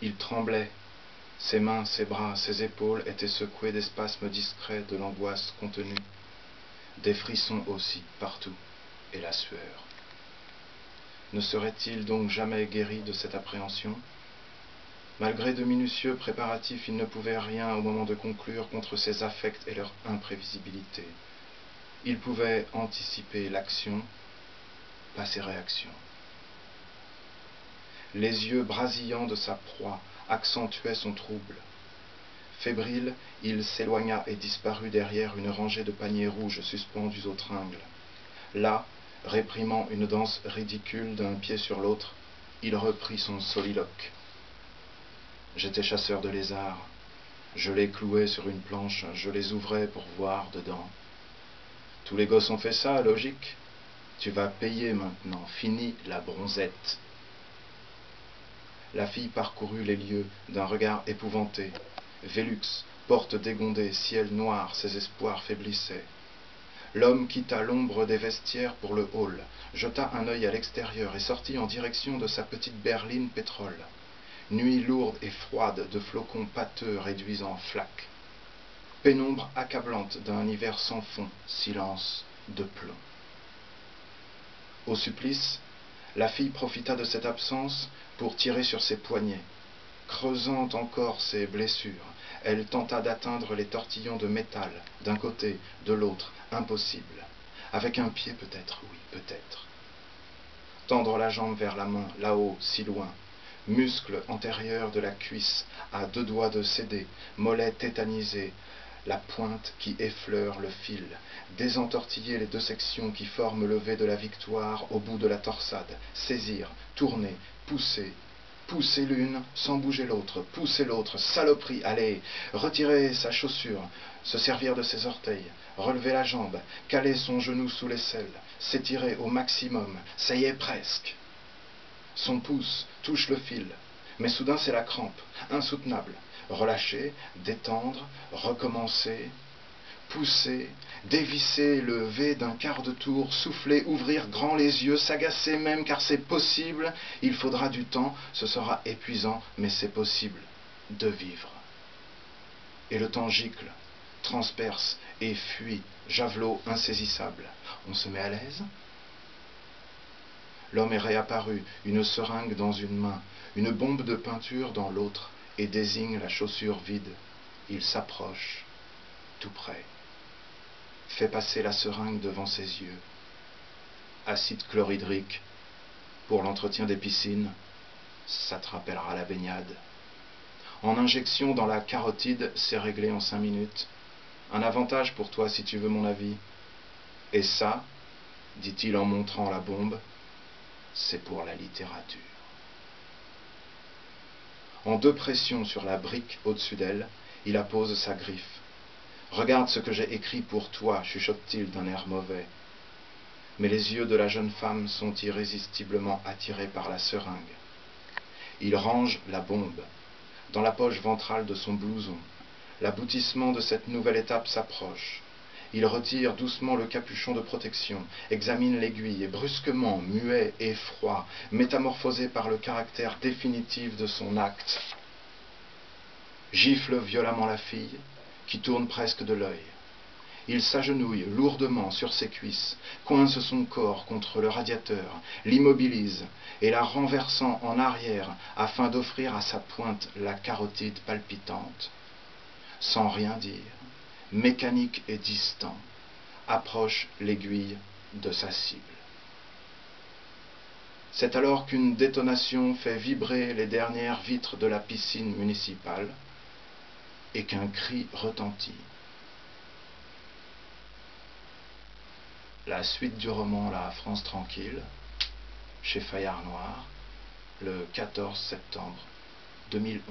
Il tremblait. Ses mains, ses bras, ses épaules étaient secoués des spasmes discrets de l'angoisse contenue. Des frissons aussi, partout, et la sueur. Ne serait-il donc jamais guéri de cette appréhension? Malgré de minutieux préparatifs, il ne pouvait rien au moment de conclure contre ses affects et leur imprévisibilité. Il pouvait anticiper l'action, pas ses réactions. Les yeux brasillants de sa proie accentuaient son trouble. Fébrile, il s'éloigna et disparut derrière une rangée de paniers rouges suspendus aux tringles. Là, réprimant une danse ridicule d'un pied sur l'autre, il reprit son soliloque. J'étais chasseur de lézards. Je les clouais sur une planche, je les ouvrais pour voir dedans. Tous les gosses ont fait ça, logique. Tu vas payer maintenant, fini la bronzette. La fille parcourut les lieux d'un regard épouvanté. Vélux, porte dégondée, ciel noir, ses espoirs faiblissaient. L'homme quitta l'ombre des vestiaires pour le hall, jeta un œil à l'extérieur et sortit en direction de sa petite berline pétrole. Nuit lourde et froide de flocons pâteux réduisant en flaques. Pénombre accablante d'un hiver sans fond, silence de plomb. Au supplice, la fille profita de cette absence pour tirer sur ses poignets. Creusant encore ses blessures, elle tenta d'atteindre les tortillons de métal, d'un côté, de l'autre, impossible. Avec un pied peut-être, oui, peut-être. Tendre la jambe vers la main, là-haut, si loin. Muscle antérieur de la cuisse, à 2 doigts de céder, mollet tétanisé, la pointe qui effleure le fil, désentortiller les 2 sections qui forment le V de la victoire au bout de la torsade, saisir, tourner, pousser l'une sans bouger l'autre, pousser l'autre, saloperie, allez, retirer sa chaussure, se servir de ses orteils, relever la jambe, caler son genou sous l'aisselle, s'étirer au maximum, ça y est presque. Son pouce touche le fil, mais soudain c'est la crampe, insoutenable. Relâcher, détendre, recommencer, pousser, dévisser le V d'un quart de tour, souffler, ouvrir grand les yeux, s'agacer même car c'est possible, il faudra du temps, ce sera épuisant, mais c'est possible de vivre. Et le temps gicle, transperce et fuit, javelot insaisissable. On se met à l'aise ? L'homme est réapparu, une seringue dans une main, une bombe de peinture dans l'autre, et désigne la chaussure vide. Il s'approche, tout près. Fait passer la seringue devant ses yeux. Acide chlorhydrique, pour l'entretien des piscines, ça te rappellera la baignade. En injection dans la carotide, c'est réglé en 5 minutes. Un avantage pour toi si tu veux mon avis. Et ça, dit-il en montrant la bombe, c'est pour la littérature. En 2 pressions sur la brique au-dessus d'elle, il appose sa griffe. Regarde ce que j'ai écrit pour toi, chuchote-t-il d'un air mauvais. Mais les yeux de la jeune femme sont irrésistiblement attirés par la seringue. Il range la bombe dans la poche ventrale de son blouson. L'aboutissement de cette nouvelle étape s'approche. Il retire doucement le capuchon de protection, examine l'aiguille et brusquement, muet et froid, métamorphosé par le caractère définitif de son acte, gifle violemment la fille, qui tourne presque de l'œil. Il s'agenouille lourdement sur ses cuisses, coince son corps contre le radiateur, l'immobilise et la renversant en arrière afin d'offrir à sa pointe la carotide palpitante. Sans rien dire, mécanique et distant, approche l'aiguille de sa cible. C'est alors qu'une détonation fait vibrer les dernières vitres de la piscine municipale et qu'un cri retentit. La suite du roman La France tranquille, chez Fayard Noir, le 14 septembre 2011.